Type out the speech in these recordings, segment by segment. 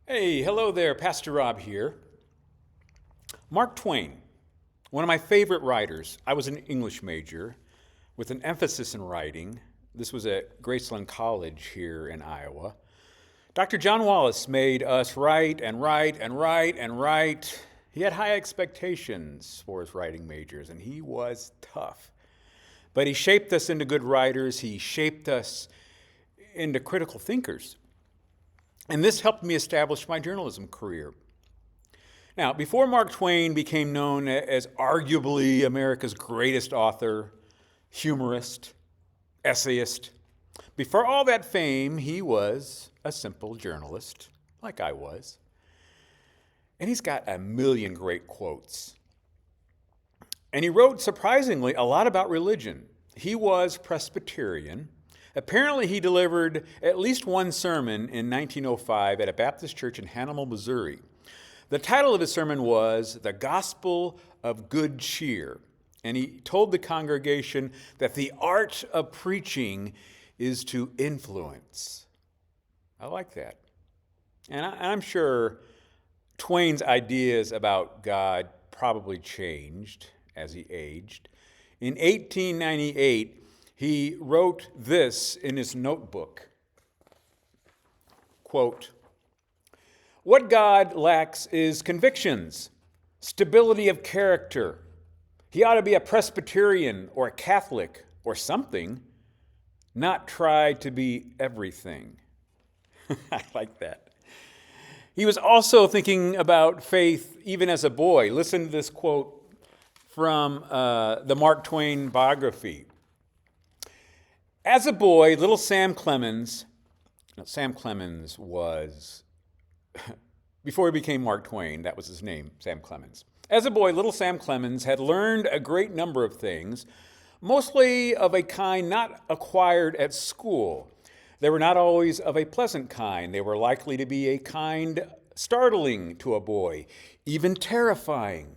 Hey, hello there, Pastor Rob here. Mark Twain, one of my favorite writers. I was an English major with an emphasis in writing. This was at Graceland College here in Iowa. Dr. John Wallace made us write and write and write and write. He had high expectations for his writing majors, and he was tough. But he shaped us into good writers. He shaped us into critical thinkers. And this helped me establish my journalism career. Now, before Mark Twain became known as arguably America's greatest author, humorist, essayist, before all that fame, he was a simple journalist, like I was. And he's got a million great quotes. And he wrote, surprisingly, a lot about religion. He was Presbyterian. Apparently, he delivered at least one sermon in 1905 at a Baptist church in Hannibal, Missouri. The title of his sermon was The Gospel of Good Cheer. And he told the congregation that the art of preaching is to influence. I like that. And I'm sure Twain's ideas about God probably changed as he aged. In 1898, he wrote this in his notebook, quote, "What God lacks is convictions, stability of character. He ought to be a Presbyterian or a Catholic or something, not try to be everything." I like that. He was also thinking about faith even as a boy. Listen to this quote from the Mark Twain biography. As a boy, little Sam Clemens was, before he became Mark Twain, that was his name, Sam Clemens. As a boy, little Sam Clemens had learned a great number of things, mostly of a kind not acquired at school. They were not always of a pleasant kind. They were likely to be a kind startling to a boy, even terrifying.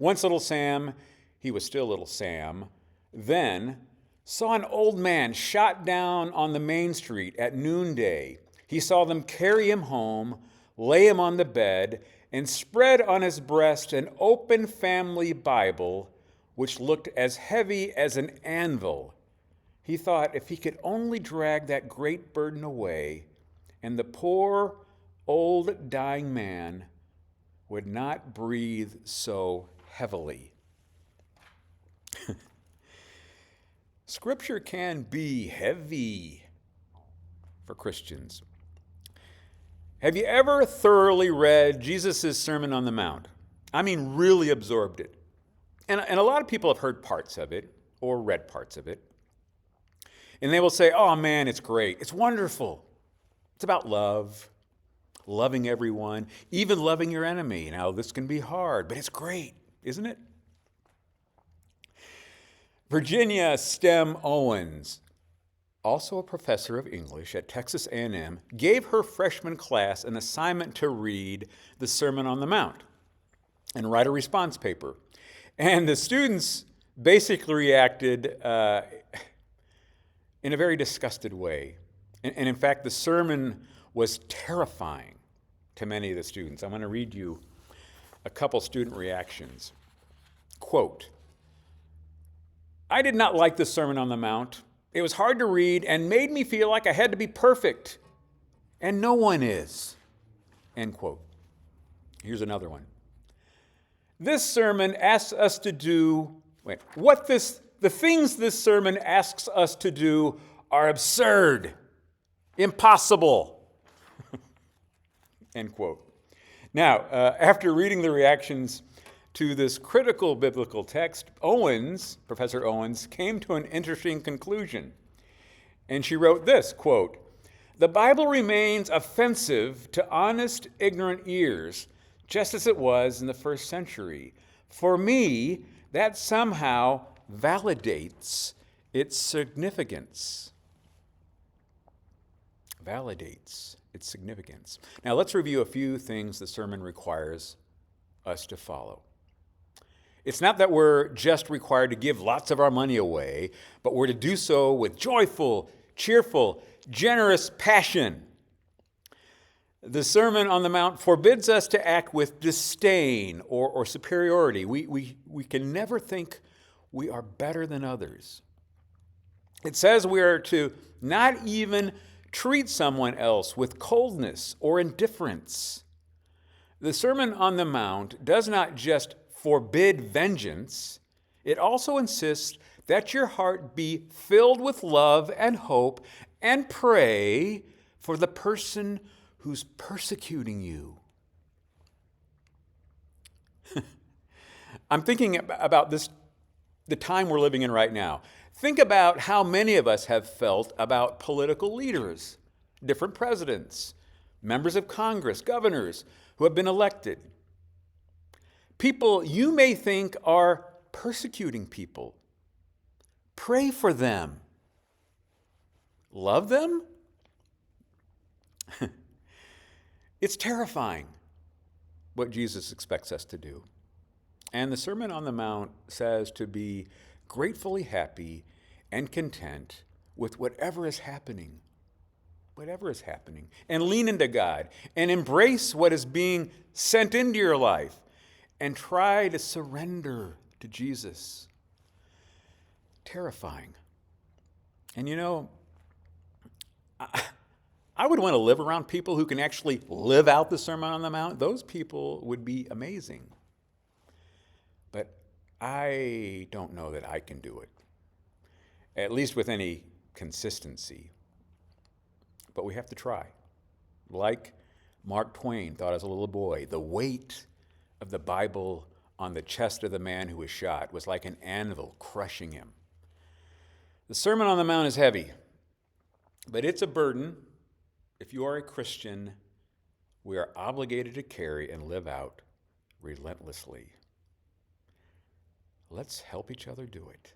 Once little Sam, he was still little Sam, then saw an old man shot down on the main street at noonday. He saw them carry him home, lay him on the bed, and spread on his breast an open family Bible, which looked as heavy as an anvil. He thought if he could only drag that great burden away, and the poor, old, dying man would not breathe so heavily. Scripture can be heavy for Christians. Have you ever thoroughly read Jesus' Sermon on the Mount? I mean, really absorbed it. And a lot of people have heard parts of it or read parts of it. And they will say, oh man, it's great. It's wonderful. It's about love, loving everyone, even loving your enemy. Now, this can be hard, but it's great, isn't it? Virginia Stem Owens, also a professor of English at Texas A&M, gave her freshman class an assignment to read the Sermon on the Mount and write a response paper. And the students basically reacted in a very disgusted way. And in fact, the sermon was terrifying to many of the students. I'm going to read you a couple student reactions. Quote, "I did not like the Sermon on the Mount. It was hard to read and made me feel like I had to be perfect. And no one is." End quote. Here's another one. "This sermon asks us to do, the things this sermon asks us to do are absurd, impossible." End quote. Now, after reading the reactions to this critical biblical text, Professor Owens, came to an interesting conclusion. And she wrote this, quote, "The Bible remains offensive to honest, ignorant ears, just as it was in the first century. For me, that somehow validates its significance." Validates its significance. Now, let's review a few things the sermon requires us to follow. It's not that we're just required to give lots of our money away, but we're to do so with joyful, cheerful, generous passion. The Sermon on the Mount forbids us to act with disdain or superiority. We can never think we are better than others. It says we are to not even treat someone else with coldness or indifference. The Sermon on the Mount does not just forbid vengeance, it also insists that your heart be filled with love and hope and pray for the person who's persecuting you. I'm thinking about this, the time we're living in right now. Think about how many of us have felt about political leaders, different presidents, members of Congress, governors who have been elected. People you may think are persecuting people. Pray for them. Love them? It's terrifying what Jesus expects us to do. And the Sermon on the Mount says to be gratefully happy and content with whatever is happening. Whatever is happening. And lean into God and embrace what is being sent into your life and try to surrender to Jesus. Terrifying. And you know, I would want to live around people who can actually live out the Sermon on the Mount. Those people would be amazing. But I don't know that I can do it, at least with any consistency. But we have to try. Like Mark Twain thought as a little boy, the weight of the Bible on the chest of the man who was shot was like an anvil crushing him. The Sermon on the Mount is heavy, but it's a burden. If you are a Christian, we are obligated to carry and live out relentlessly. Let's help each other do it.